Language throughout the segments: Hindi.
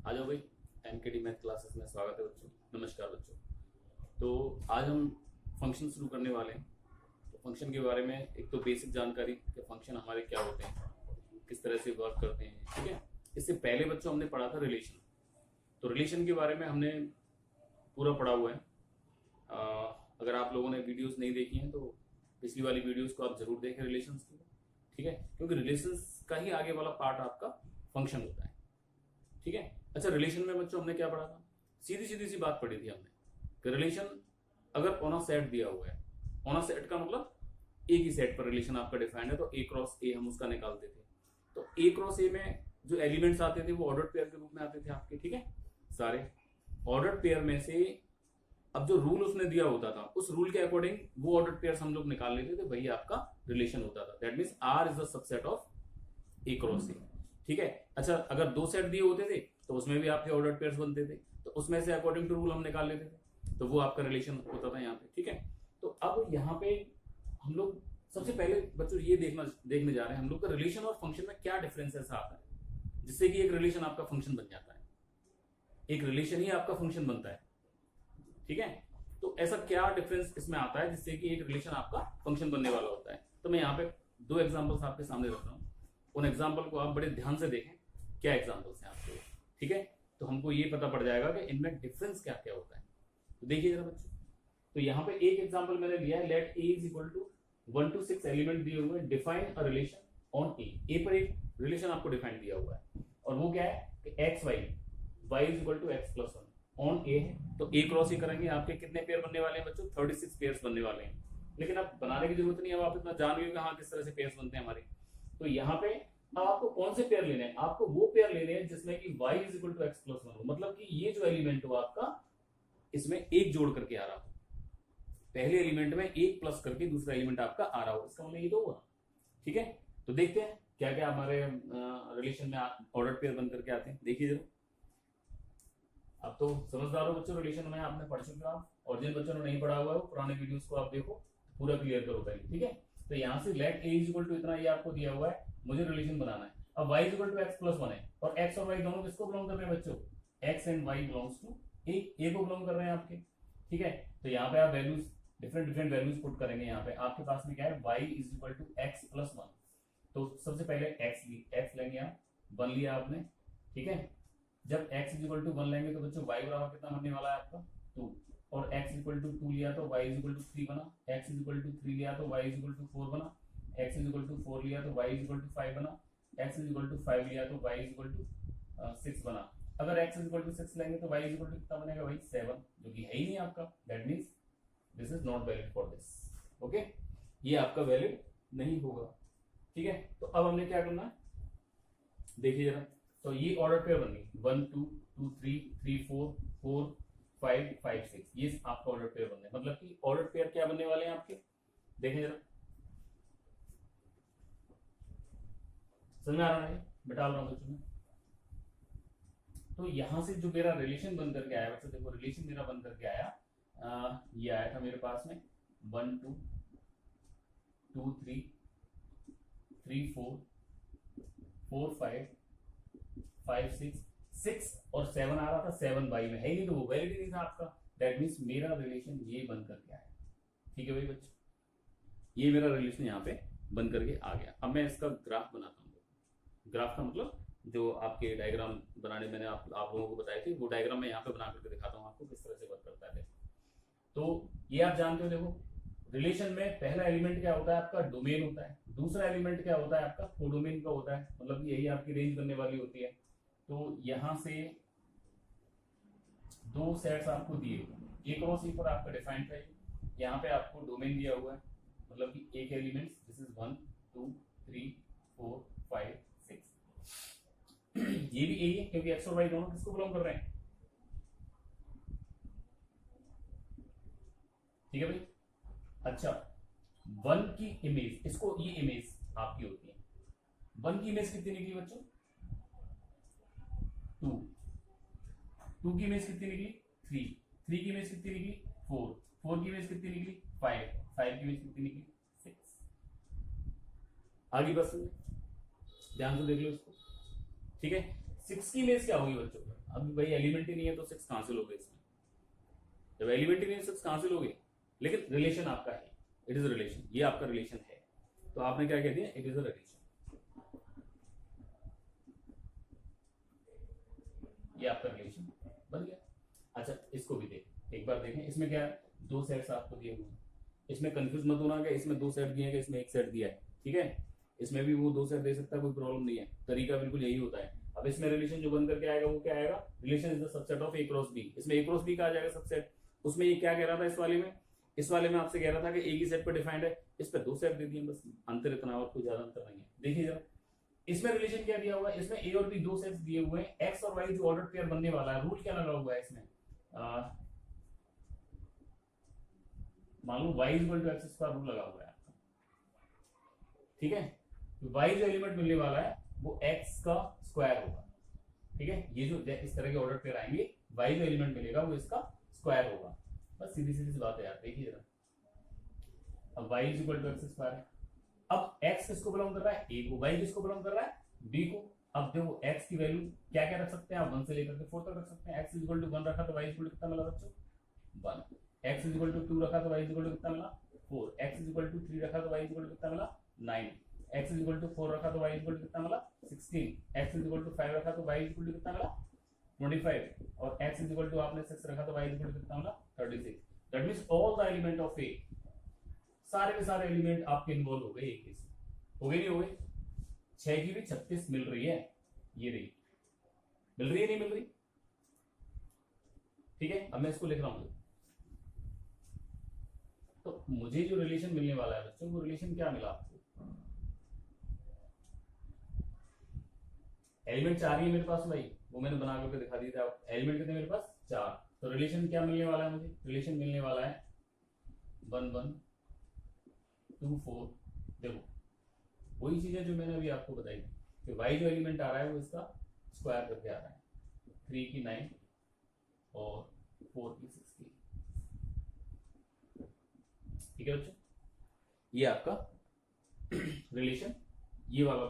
आ जाओ भाई। एनकेडी मैथ क्लासेस में स्वागत है बच्चों। नमस्कार बच्चों। तो आज हम फंक्शन शुरू करने वाले हैं। तो फंक्शन के बारे में एक तो बेसिक जानकारी कि फंक्शन हमारे क्या होते हैं, किस तरह से वर्क करते हैं, ठीक है। इससे पहले बच्चों हमने पढ़ा था रिलेशन। तो रिलेशन के बारे में हमने पूरा पढ़ा हुआ है। अगर आप लोगों ने वीडियोस नहीं देखी हैं तो पिछली वाली वीडियोस को आप जरूर देखें रिलेशंस की, ठीक है, क्योंकि रिलेशंस का ही आगे वाला पार्ट आपका फंक्शन होता है, ठीक है। अच्छा, रिलेशन में बच्चों हमने क्या पढ़ा था? सीधी सीधी सी बात पढ़ी थी हमने कि रिलेशन अगर ऑन अ सेट दिया हुआ है, ऑन अ सेट का मतलब एक ही सेट पर रिलेशन आपका डिफाइंड है, तो ए क्रॉस ए हम उसका निकालते थे। तो ए क्रॉस ए में जो एलिमेंट्स आते थे वो ऑर्डर्ड पेयर के रूप में आते थे आपके, ठीक है। सारे ऑर्डर्ड पेयर में से अब जो रूल उसने दिया होता था उस रूल के अकॉर्डिंग वो ऑर्डर्ड पेयर हम लोग निकाल लेते थे, वही आपका रिलेशन होता था। That means R is the subset of A cross A, ठीक है। अच्छा, अगर दो सेट दिए होते थे तो उसमें भी आपके ऑर्डर्ड पेयर्स बनते थे, तो उसमें से अकॉर्डिंग टू रूल हम निकाल लेते थे, तो वो आपका रिलेशन होता था यहाँ पे, ठीक है। तो अब यहाँ पे हम लोग सबसे पहले बच्चों ये देखने जा रहे हैं हम लोग का रिलेशन और फंक्शन में क्या डिफरेंस ऐसा आता है जिससे कि एक रिलेशन आपका फंक्शन बन जाता है, एक रिलेशन ही आपका फंक्शन बनता है, ठीक है। तो ऐसा क्या डिफरेंस इसमें आता है जिससे कि एक रिलेशन आपका फंक्शन बनने वाला होता है। तो मैं यहाँ पे दो एग्जांपल्स आपके सामने रख रहा हूँ, उन एग्जांपल को आप बड़े ध्यान से देखें क्या एग्जांपल्स हैं आपके, ठीक है। तो हमको ये पता पड़ जाएगा कि इनमें डिफरेंस क्या क्या होता है। तो देखिए जरा बच्चों, तो यहाँ पे एक एग्जांपल मैंने लिया है, let A is equal to 1 to 6 element दिए हुए हैं, define a relation on A पर एक रिलेशन आपको डिफाइन दिया हुआ है, और वो क्या है कि x y is equal to x plus 1 on a है। तो ए क्रॉस ए करेंगे, आपके कितने पेयर बनने वाले हैं बच्चों? 36 पेयर्स बनने वाले हैं। लेकिन अब बनाने की जरूरत नहीं है, अब आप इतना जान गए हाँ किस तरह से पेयर्स बनते हैं हमारे। तो यहाँ पे अब आपको कौन से पेयर लेने हैं? आपको वो पेयर लेने हैं जिसमें कि y is equal to x plus 1 हो, मतलब कि ये जो एलिमेंट हो आपका इसमें एक जोड़ करके आ रहा हो, पहले एलिमेंट में एक प्लस करके दूसरा एलिमेंट आपका आ रहा हो, इसका मतलब ये तो हुआ, ठीक है। तो देखते हैं क्या क्या हमारे रिलेशन में ऑर्डर पेयर बन करके आते हैं। देखिए जरा, अब तो समझदार हो बच्चों, रिलेशन में आपने पढ़ चुके हो आप, और जिन बच्चों ने नहीं पढ़ा हुआ है पुराने वीडियोस को आप देखो, पूरा क्लियर करो पहले, ठीक है। तो यहाँ से let A is equal to इतना ये आपको दिया हुआ है, मुझे रिलेशन बनाना है। अब y is equal to x plus 1 है, और x और y दोनों किसको बिलोंग कर रहे हैं बच्चों? x and y belongs to a को बिलोंग कर रहे हैं आपके, ठीक है। तो यहाँ पे आप वैल्यूज डिफरेंट वैल्यूज पुट करेंगे। यहाँ पे आपके पास में क्या है, y is equal to x plus 1। तो सबसे पहले x लेंगे आप, 1 लिया आपने, ठीक है। जब x इज इक्वल टू 1 लेंगे तो बच्चों y बराबर कितना बनने वाला है आपका 2, और x इज इक्वल टू 2 लिया तो y इज इक्वल टू 3 बना, x इज इक्वल टू 3 लिया तो y इज इक्वल टू 4 बना, x इज इक्वल टू 4 लिया तो y इज इक्वल टू 5 बना, x इज इक्वल टू 5 लिया तो y इज इक्वल टू 6 बना। अगर x इज इक्वल टू 6 लेंगे तो y इज इक्वल टू कितना बनेगा भाई? 7, जो कि है ही नहीं आपका। That means this is not valid for this, okay, ये आपका वैलिड नहीं होगा, ठीक है। तो अब हमने क्या करना है देखिए जरा, तो ये ऑर्डर पेयर बन गई 1 2 2 3 3 4 4 5 5 6, ये आपका ऑर्डर पेयर बन गए। मतलब कि ऑर्डर पेयर क्या बनने वाले हैं आपके, देखें जरा, समझ में आ रहा है? बता रहा हूं बच्चों में। तो यहां से जो मेरा रिलेशन बन करके आया बच्चों, देखो रिलेशन मेरा बन करके आया, ये आया था मेरे पास में 1 2 2 3 3 4 4 5 5 6 और 7 आ रहा था, 7 बाई में है ही नहीं, तो वो वैलिड नहीं था आपका। दैट मीन्स मेरा रिलेशन ये बन करके आया, ठीक है भाई बच्चों, ये मेरा रिलेशन यहाँ पे बन करके आ गया। अब मैं इसका ग्राफ बनाता हूँ। ग्राफ का मतलब जो आपके डायग्राम बनाने मैंने आप लोगों को बताई थी, वो डायग्राम मैं यहाँ पे बना करके दिखाता हूँ आपको किस तरह से वर्क करता है। देखो, तो ये आप जानते हो, देखो रिलेशन में पहला एलिमेंट क्या होता है आपका? डोमेन होता है। दूसरा एलिमेंट क्या होता है आपका? कोडोमेन का होता है, मतलब यही आपकी रेंज बनने वाली होती है। तो यहां से दो सेट्स आपको दिए हुए, एक क्रॉस ए पर आपका डिफाइंड चाहिए, यहाँ पे आपको डोमेन दिया हुआ है, मतलब कि एक एलिमेंट, दिस इज 1 2 3 4 5 6 ये भी ए है क्योंकि एक्स और वाई दोनों किसको बिलोंग कर रहे हैं, ठीक है भाई। अच्छा, 1 की इमेज, इसको ये इमेज आपकी होती है। 1 की इमेज कितनी निकली बच्चों? 2 2 की इमेज कितनी निकली? 3 3 की इमेज कितनी निकली? 4 4 की इमेज कितनी निकली? 5 5 की इमेज कितनी निकली? 6। आगे बस ध्यान से देख लो इसको, ठीक है। 6 की इमेज क्या होगी बच्चों? अब भाई एलिमेंट ही नहीं है तो 6 कहां से लोगे इसमें? जब एलिमेंट ही नहीं है 6 कहां से लोगे? लेकिन रिलेशन आपका है, इट इज रिलेशन, ये आपका रिलेशन है, तो आपने क्या कह दिया? It is a relation. ये आपका रिलेशन बन गया। अच्छा इसको भी देख, एक बार देखें, इसमें क्या है? 2 सेट्स आपको दिए हुए हैं, इसमें कंफ्यूज मत होना कि इसमें 2 सेट दिए हैं, इसमें 1 सेट दिया है, ठीक है? इसमें भी वो 2 सेट दे सकता है, कोई प्रॉब्लम नहीं है, तरीका बिल्कुल यही होता है। अब इसमें रिलेशन जो बन करके आएगा वो क्या आएगा? Relation is the subset of A cross B. इसमें ए क्रॉस बी का आ जाएगा सबसेट। उसमें ये क्या कह रहा था इस वाले में? इस वाले में आपसे कह रहा था कि एक ही सेट पर डिफाइंड है, इस पर 2 सेट दे दिए, बस अंतर इतना और कोई ज्यादा अंतर नहीं है। देखिए जरा इसमें रिलेशन क्या दिया हुआ है? इसमें ए और बी 2 सेट्स दिए हुए हैं, एक्स और वाई जो ऑर्डर पेयर बनने वाला है, रूल क्या लगा हुआ है इसमें? मान लो y equal to X square rule लगा हुआ है आपका, ठीक है? तो y जो एलिमेंट मिलने वाला है वो x का स्क्वायर होगा, ठीक है? ये जो इस तरह के ऑर्डर पेयर आएंगे, y जो एलिमेंट मिलेगा वो इसका स्क्वायर होगा, बस सीधी सीधी सी बात है यार। देखिए जरा, अब y equal to X square है, अब x किसको बिलोंग कर रहा है? a को, y किसको बिलोंग कर रहा है? b को। अब देखो x की वैल्यू क्या क्या रख सकते हैं आप? 1 से लेकर के 4 तक रख सकते हैं। x इक्वल टू 1 रखा तो y इक्वल टू कितना मिला बच्चों? 1। x इक्वल टू 2 रखा तो y इक्वल टू कितना मिला? 4। x इक्वल टू 3 रखा तो y इक्वल टू कितना मिला? 9। x इक्वल टू 4 रखा तो y इक्वल टू कितना मिला? 16। x इक्वल टू 5 रखा तो y इक्वल टू कितना मिला? 25। और x इक्वल टू आपने 6 रखा तो y इक्वल टू कितना मिला? 36। That means all the element of A, सारे के सारे एलिमेंट आपके इन्वॉल्व हो गए एक केस में, हो गए नहीं हो गए? 6 की भी 36 मिल रही है, ये रही, मिल रही है नहीं मिल रही? ठीक है, अब मैं इसको लिख रहा हूं। तो मुझे जो रिलेशन मिलने वाला है बच्चों, वो रिलेशन क्या मिला आपको? एलिमेंट 4 ही है मेरे पास भाई, वो मैंने बना करके दिखा दिया था। एलिमेंट कितने मेरे पास? 4। तो रिलेशन क्या मिलने वाला है मुझे? रिलेशन मिलने वाला है 1 1 2 4। देखो वही चीज है जो मैंने अभी आपको बताई कि y जो एलिमेंट आ रहा है वो इसका स्क्वायर करके आ रहा है, 3 की 9 और 4 की 16, ठीक है बच्चों? ये आपका रिलेशन, ये वाला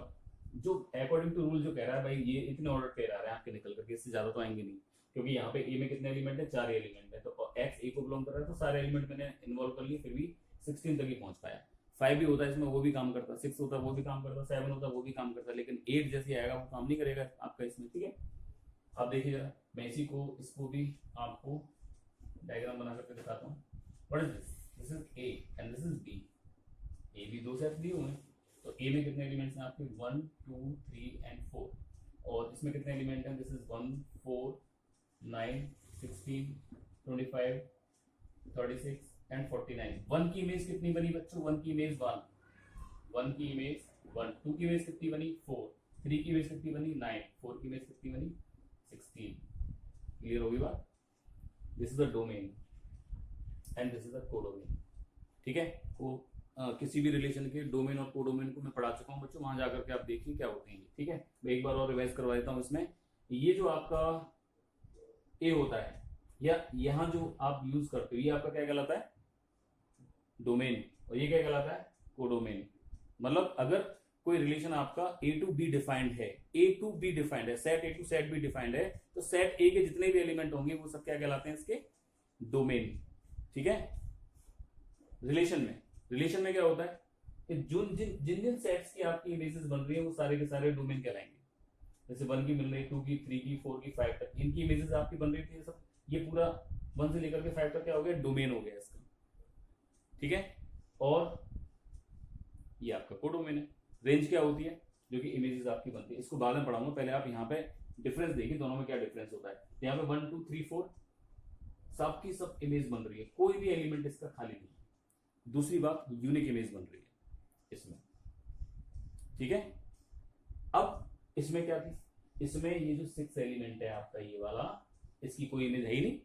जो अकॉर्डिंग टू रूल जो कह रहा है भाई ये इतने ऑर्डर पेयर आ रहे हैं आपके निकल करके, इससे ज्यादा तो आएंगे नहीं, क्योंकि यहाँ पे ए में कितने एलिमेंट है? 4 एलिमेंट है, तो एक्स ए को बिलोंग कर रहा है, तो सारे एलिमेंट मैंने इन्वॉल्व कर लिए, फिर भी 16 तक ही पहुंच पाया। 5 भी होता है इसमें, वो भी काम करता, 6 होता वो भी काम करता, 7 होता वो भी काम करता, लेकिन 8 जैसे आएगा वो काम नहीं करेगा आपका इसमें, ठीक है? अब देखिए जरा, मैं इसी को इसको भी आपको डायग्राम बना करके दिखाता हूँ। What is this? This is a and this is b. A भी 2 सेट दिए हुए हैं, तो ए में कितने एलिमेंट्स हैं आपके? 1 2 3 एंड 4। और इसमें कितने एलिमेंट हैं? This is 1 4 9 16 25 36 and 49। 1 की इमेज कितनी बनी बच्चों? 1 की इमेज 1, 1 की इमेज 1, 2 की इमेज कितनी बनी? 4, 3 की इमेज कितनी बनी? 9, 4 की इमेज कितनी बनी? 16। क्लियर होगी बात? This is the domain and this is the codomain, ठीक है? किसी भी रिलेशन के डोमेन और कोडोमेन को मैं पढ़ा चुका हूं बच्चों, वहां जाकर के आप देखिए क्या होते हैं, ठीक है? मैं एक बार और रिवाइज करवा देता हूं। इसमें ये जो आपका ए होता है, या यहां जो आप यूज करते हो, ये आपका क्या कहलाता है? डोमेन। और ये क्या कहलाता है? कोडोमेन। मतलब अगर कोई रिलेशन आपका ए टू बी डिफाइंड है, ए टू बी डिफाइंड है, set A to set B defined है, तो सेट ए के जितने भी एलिमेंट होंगे वो सब क्या कहलाते हैं? इसके डोमेन, ठीक है? रिलेशन में क्या होता है कि जिन जिन सेट्स की आपकी इमेजेस बन रही है वो सारे के सारे डोमेन कहलाएंगे। जैसे 1 की मिल रही, 2 की, 3 की, 4 की, 5 तक इनकी इमेजेस आपकी बन रही थी, सब ये पूरा 1 से लेकर के 5 तक क्या हो गया? डोमेन हो गया इसका, ठीक है? और ये आपका कोडोमेन है। रेंज क्या होती है? जो कि इमेजेस आपकी बनती है, इसको बाद में पढ़ाऊंगा, पहले आप यहाँ पे डिफरेंस देखिए दोनों में क्या डिफरेंस होता है। यहाँ पे 1 2 3 4 सबकी सब इमेज बन रही है, कोई भी एलिमेंट इसका खाली नहीं। दूसरी बात, यूनिक इमेज बन रही है इसमें, ठीक है? अब इसमें क्या थी? इसमें ये जो 6 एलिमेंट है आपका ये वाला, इसकी कोई इमेज है ही नहीं,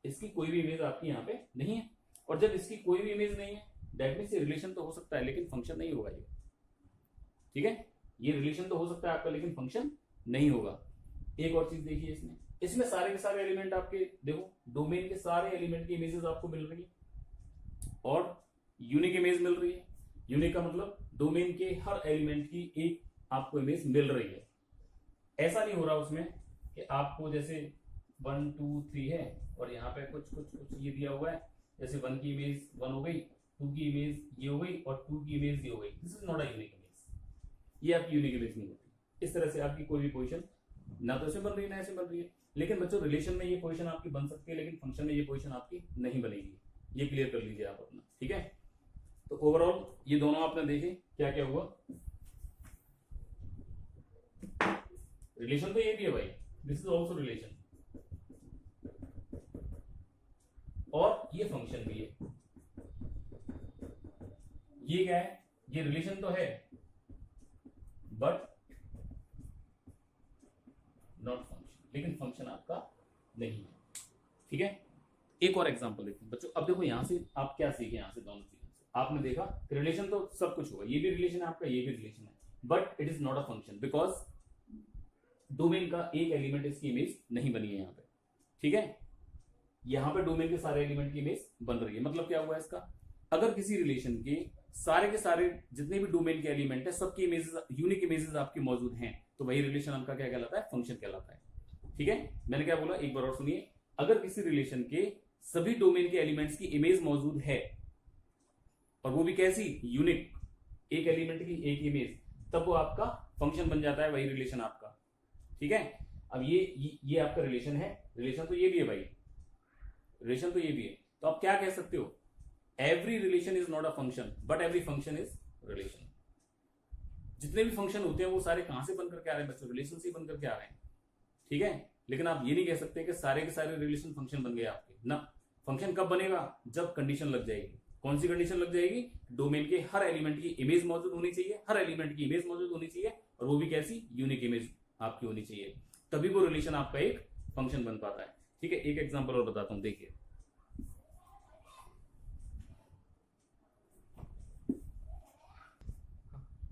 इसकी कोई भी इमेज आपकी यहाँ पे नहीं है। और जब इसकी कोई भी इमेज नहीं है, दैट मींस ये रिलेशन तो हो सकता है लेकिन फंक्शन नहीं होगा ये, ठीक है? ये रिलेशन तो हो सकता है आपका लेकिन फंक्शन नहीं होगा। एक और चीज देखिए, इसमें सारे के सारे एलिमेंट आपके, देखो डोमेन के सारे एलिमेंट की इमेजेस आपको मिल रही है और यूनिक इमेज मिल रही है। यूनिक का मतलब डोमेन के हर एलिमेंट की एक आपको इमेज मिल रही है, ऐसा नहीं हो रहा उसमें कि आपको जैसे 1 2 3 है और यहाँ पे कुछ कुछ कुछ ये दिया हुआ है, जैसे 1 की इमेज 1 हो गई, 2 की इमेज ये हो गई और 2 की इमेज ये हो गई। This is not a unique image, ये आपकी यूनिक इमेज नहीं होती। इस तरह से आपकी कोई भी पोजीशन ना तो ऐसे बन रही है ना ऐसे बन रही है। लेकिन बच्चों रिलेशन में ये पोजीशन आपकी बन सकती है, लेकिन फंक्शन में ये पोजीशन आपकी नहीं बनेगी। ये क्लियर कर लीजिए आप अपना, ठीक है। तो ओवरऑल ये दोनों आपने देखे क्या क्या हुआ। रिलेशन तो ये भी है भाई, दिस इज ऑल्सो रिलेशन, और ये फंक्शन भी है। ये क्या है, ये रिलेशन तो है बट नॉट फंक्शन, लेकिन फंक्शन आपका नहीं है, ठीक है। एक और एग्जांपल देखते हैं बच्चों। अब देखो यहां से आप क्या सीखे, यहां से दोनों चीजों से आपने देखा रिलेशन तो सब कुछ होगा, ये भी रिलेशन है आपका, ये भी रिलेशन है, but it is not a function because domain का एक एलिमेंट इसकी इमेज नहीं बनी है यहाँ पे, ठीक है। यहाँ पे डोमेन के सारे एलिमेंट की इमेज बन रही है। मतलब क्या हुआ इसका, अगर किसी रिलेशन के सारे जितने भी डोमेन के एलिमेंट है सबकी इमेजेस, यूनिक इमेजेस आपकी मौजूद हैं, तो वही रिलेशन आपका क्या कहलाता है, फंक्शन कहलाता है, ठीक है। मैंने क्या बोला एक बार और सुनिए, अगर किसी रिलेशन के सभी डोमेन के एलिमेंट्स की इमेज मौजूद है और वो भी कैसी, यूनिक, एक एलिमेंट की एक इमेज, तब वो आपका फंक्शन बन जाता है, वही रिलेशन आपका, ठीक है। अब ये आपका रिलेशन है, रिलेशन तो ये भी है भाई, रिलेशन तो ये भी है। तो आप क्या कह सकते हो, every relation is not a function but every function is relation. जितने भी फंक्शन होते हैं वो सारे कहां से बनकर के आ रहे हैं बच्चों, रिलेशन से बनकर के आ रहे हैं, ठीक है। लेकिन आप ये नहीं कह सकते कि सारे के सारे रिलेशन फंक्शन बन गए आपके ना। फंक्शन कब बनेगा, जब कंडीशन लग जाएगी। कौन सी कंडीशन लग जाएगी, डोमेन के हर एलिमेंट की इमेज मौजूद होनी चाहिए, हर एलिमेंट की इमेज मौजूद होनी चाहिए, और वो भी कैसी, यूनिक इमेज आपकी होनी चाहिए, तभी वो रिलेशन आपका एक फंक्शन बन पाता है, ठीक है। एक एग्जांपल और बताता हूं, देखिए।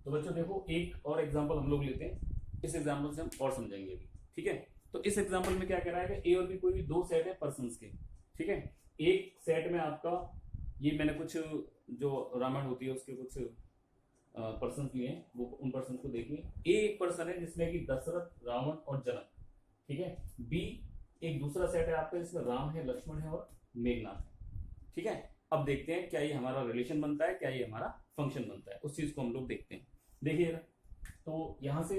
तो बच्चों देखो एक और एग्जांपल हम लोग लेते हैं, इस एग्जांपल से हम और समझेंगे अभी, ठीक है। तो इस एग्जांपल में क्या कह रहा है कि ए और बी कोई भी दो सेट है पर्संस के, ठीक है। एक सेट में आपका, ये मैंने कुछ जो रामायण होती है उसके कुछ पर्सन लिए हैं, वो उन पर्सन को देखिए। ए एक पर्सन है जिसमें कि दशरथ, रावण और जनक, ठीक है। बी एक दूसरा सेट है आपका जिसमें राम है, लक्ष्मण है और मेघनाथ है, ठीक है। अब देखते हैं क्या ये हमारा रिलेशन बनता है, क्या ये हमारा फंक्शन बनता है, उस चीज को हम लोग देखते हैं। देखिए तो यहां से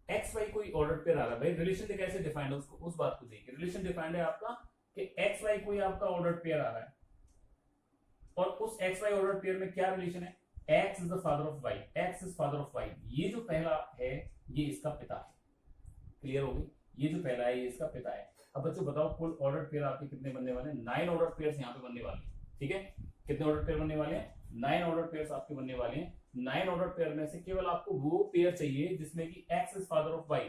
एक्स वाई कोई ऑर्डर पेयर आ रहा है भाई, रिलेशन कैसे डिफाइंड है उसको, उस बात को देखिए। रिलेशन डिफाइंड है आपका कि एक्स वाई कोई आपका ऑर्डर पेयर आ रहा है, और उस एक्स वाई ऑर्डर पेयर में क्या रिलेशन है, X is the father of Y, X is father of Y. ये जो पहला है ये इसका पिता है, क्लियर हो गई, ये जो पहला है ये इसका पिता है। अब बच्चों बताओ कुल ऑर्डर पेयर आपके कितने बनने वाले हैं, 9 ऑर्डर पेयर यहाँ पे बनने वाले हैं, ठीक है। कितने ऑर्डर पेयर बनने वाले हैं, 9 ऑर्डर पेयर आपके बनने वाले हैं। 9 ऑर्डर पेयर में से केवल आपको वो पेयर चाहिए जिसमें कि x is father of y,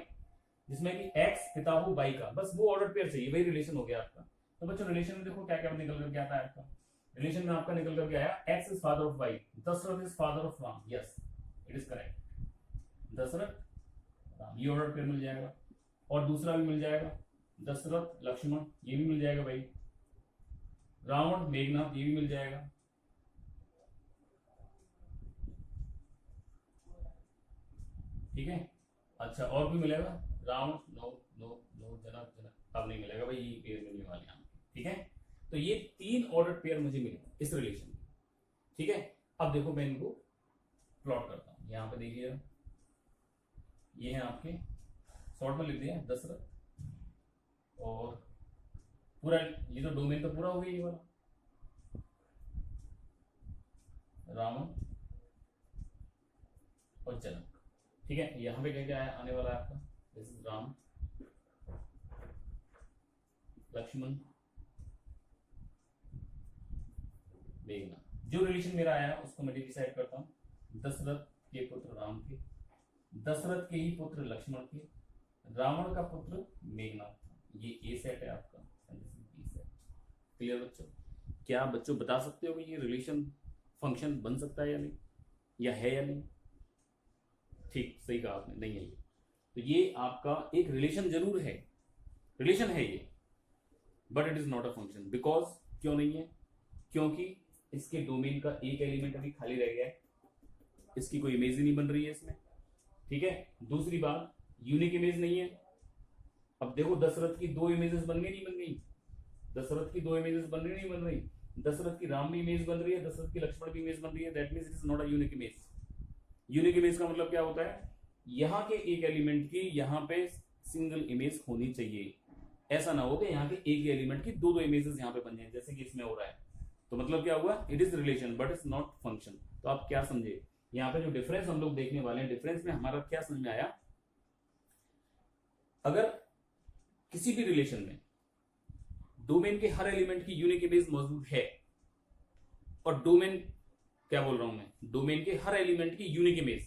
जिसमें कि x पिता हो y का, बस वो ऑर्डर पेयर चाहिए, वही रिलेशन हो गया आपका। तो बच्चों रिलेशन में देखो क्या क्या निकल करके आता है आपका, रिलेशन में आपका निकल करके आया x is father of y, Dasharath is father of Ram, yes it is correct, Dasharath Ram, ये ऑर्डर पेयर मिल जाएगा। और दूसरा भी मिल जाएगा, दशरथ लक्ष्मण, ये भी मिल जाएगा भाई, रावण मेघनाथ, ये भी मिल जाएगा, ठीक है। अच्छा और भी मिलेगा, रावण, नो नो नो, जनक जनक, अब नहीं मिलेगा भाई, ये पेयर मिलने वाले हैं, ठीक है। तो ये 3 ऑर्डर पेयर मुझे मिले इस रिलेशन में, ठीक है। अब देखो मैं इनको प्लॉट करता हूं, यहां पे देखिए ये है आपके, शॉर्ट में लिख दिया दशरथ, और पूरा ये तो डोमेन तो पूरा हो गया ये वाला, रावण और जनक, ठीक है। यहां पे क्या क्या आने वाला है आपका, दिस इज राम, लक्ष्मण, मेघनाथ। जो रिलेशन मेरा आया उसको मैं डिसाइड करता हूं, दशरथ के पुत्र राम के, दशरथ के ही पुत्र लक्ष्मण के, रावण का पुत्र मेघनाथ, ये ए सेट है आपका, बी सेट। क्लियर बच्चों, क्या बच्चों बता सकते हो कि ये रिलेशन फंक्शन बन सकता है या नहीं, या है या नहीं, ठीक सही कहा आपने, नहीं है ये। तो ये आपका एक रिलेशन जरूर है, रिलेशन है ये, but it is not a function. Because क्यों नहीं है, क्योंकि इसके डोमेन का एक एलिमेंट अभी खाली रह गया है, इसकी कोई इमेज ही नहीं बन रही है इसमें, ठीक है। दूसरी बात, यूनिक इमेज नहीं है। अब देखो दशरथ की 2 इमेजेस बन गई नहीं बन गई, दशरथ की 2 इमेजेस बन रही नहीं बन रही, दशरथ की राम भी इमेज बन रही है, दशरथ की लक्ष्मण भी इमेज बन रही है, that means it is not a unique image. Unique image का मतलब क्या होता है, यहाँ के एक एलिमेंट की यहाँ पे सिंगल इमेज होनी चाहिए, ऐसा ना हो कि यहाँ के एक ही एलिमेंट की 2 इमेजेस यहाँ पे बन जाए जैसे कि इसमें हो रहा है। तो मतलब क्या हुआ, it is relation but it's not function. तो आप क्या समझे, यहाँ पे जो डिफरेंस हम लोग देखने वाले हैं, डिफरेंस में हमारा क्या समझ में आया, अगर किसी भी रिलेशन में डोमेन के हर एलिमेंट की यूनिक इमेज मौजूद है, और डोमेन क्या बोल रहा हूं मैं, डोमेन के हर एलिमेंट की यूनिक इमेज,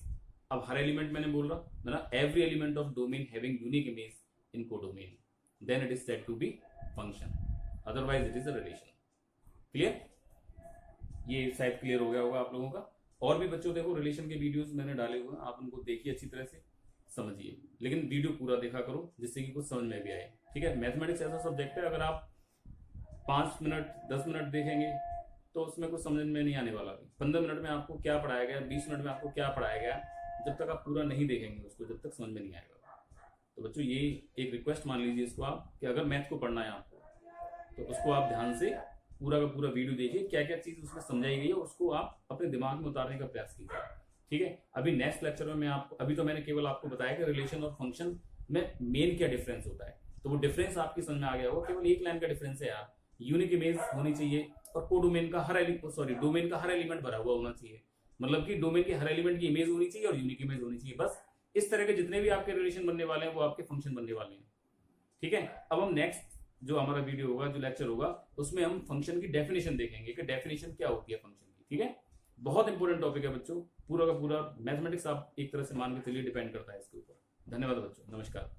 अब हर एलिमेंट मैंने बोल रहा ना, every element of domain having unique image in codomain, then it is said to be function, otherwise it is a relation. Clear, ये शायद क्लियर हो गया होगा आप लोगों का। और भी बच्चों देखो रिलेशन के वीडियोस मैंने डाले हुए हैं, आप उनको देखिए अच्छी तरह से समझिए, लेकिन वीडियो पूरा देखा करो जिससे कि कुछ समझ में भी आए। ठीक है, मैथमेटिक्स ऐसा सब्जेक्ट है, अगर आप 5 मिनट 10 मिनट देखेंगे तो उसमें कुछ समझ में नहीं आने वाला। 15 मिनट में आपको क्या पढ़ाया गया, 20 मिनट में आपको क्या पढ़ाया गया, जब तक आप पूरा नहीं देखेंगे उसको, जब तक समझ में नहीं आएगा। तो बच्चों ये एक रिक्वेस्ट मान लीजिए इसको आप, कि अगर मैथ को पढ़ना है आपको तो उसको आप ध्यान से पूरा का पूरा वीडियो देखिए, क्या क्या चीज उसमें समझाई गई है उसको आप अपने दिमाग में उतारने का प्रयास कीजिए। ठीक है, अभी नेक्स्ट लेक्चर में मैं आपको, अभी तो मैंने केवल आपको बताया कि रिलेशन और फंक्शन में मेन क्या डिफरेंस होता है, तो वो डिफरेंस आपकी समझ में आ गया होगा। केवल एक लाइन का डिफरेंस है यार, यूनिक इमेज होनी चाहिए और कोडोमेन का हर डोमेन का हर एलिमेंट भरा हुआ होना चाहिए, मतलब कि डोमेन के हर एलिमेंट की इमेज होनी चाहिए और यूनिक इमेज होनी चाहिए। बस इस तरह के जितने भी आपके रिलेशन बनने वाले हैं वो आपके फंक्शन बनने वाले हैं। ठीक है, अब हम नेक्स्ट जो हमारा वीडियो होगा, जो लेक्चर होगा, उसमें हम फंक्शन की डेफिनेशन देखेंगे कि डेफिनेशन क्या होती है फंक्शन की। ठीक है, बहुत इंपॉर्टेंट टॉपिक है बच्चों, पूरा का पूरा मैथमेटिक्स आप एक तरह से मान के चलिए डिपेंड करता है इसके ऊपर। धन्यवाद बच्चों, नमस्कार।